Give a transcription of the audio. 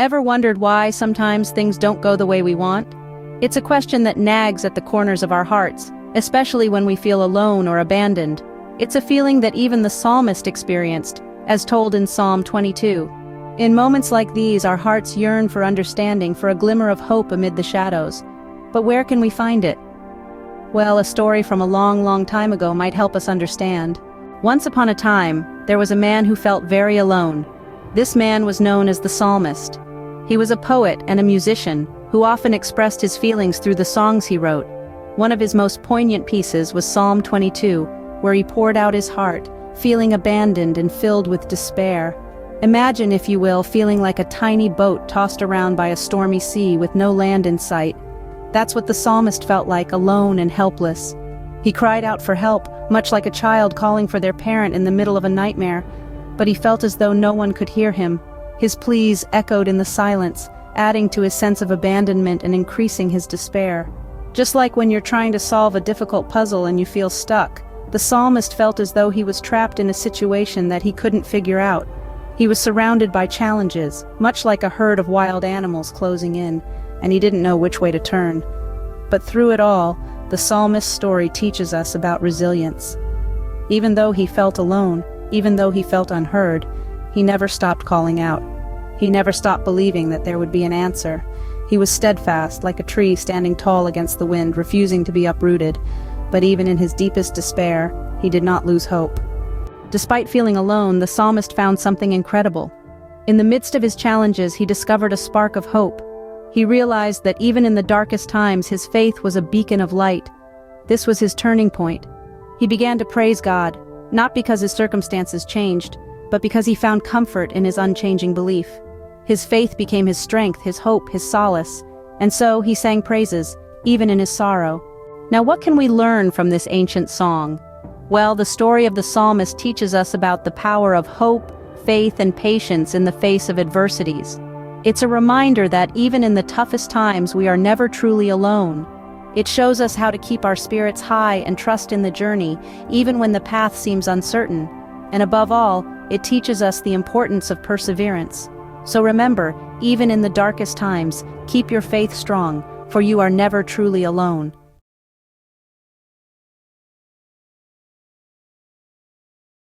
Ever wondered why sometimes things don't go the way we want? It's a question that nags at the corners of our hearts, especially when we feel alone or abandoned. It's a feeling that even the psalmist experienced, as told in Psalm 22. In moments like these, our hearts yearn for understanding, for a glimmer of hope amid the shadows. But where can we find it? Well, a story from a long, long time ago might help us understand. Once upon a time, there was a man who felt very alone. This man was known as the psalmist. He was a poet and a musician who often expressed his feelings through the songs he wrote. One of his most poignant pieces was Psalm 22, where he poured out his heart, feeling abandoned and filled with despair. Imagine, if you will, feeling like a tiny boat tossed around by a stormy sea with no land in sight. That's what the psalmist felt like, alone and helpless. He cried out for help, much like a child calling for their parent in the middle of a nightmare, but he felt as though no one could hear him. His pleas echoed in the silence, adding to his sense of abandonment and increasing his despair. Just like when you're trying to solve a difficult puzzle and you feel stuck, the psalmist felt as though he was trapped in a situation that he couldn't figure out. He was surrounded by challenges, much like a herd of wild animals closing in, and he didn't know which way to turn. But through it all, the psalmist's story teaches us about resilience. Even though he felt alone, even though he felt unheard, he never stopped calling out. He never stopped believing that there would be an answer. He was steadfast, like a tree standing tall against the wind, refusing to be uprooted. But even in his deepest despair, he did not lose hope. Despite feeling alone, the psalmist found something incredible. In the midst of his challenges, he discovered a spark of hope. He realized that even in the darkest times, his faith was a beacon of light. This was his turning point. He began to praise God, not because his circumstances changed, but because he found comfort in his unchanging belief. His faith became his strength, his hope, his solace, and so he sang praises, even in his sorrow. Now, what can we learn from this ancient song? Well, the story of the psalmist teaches us about the power of hope, faith, and patience in the face of adversities. It's a reminder that even in the toughest times, we are never truly alone. It shows us how to keep our spirits high and trust in the journey, even when the path seems uncertain. And above all, it teaches us the importance of perseverance. So remember, even in the darkest times, keep your faith strong, for you are never truly alone.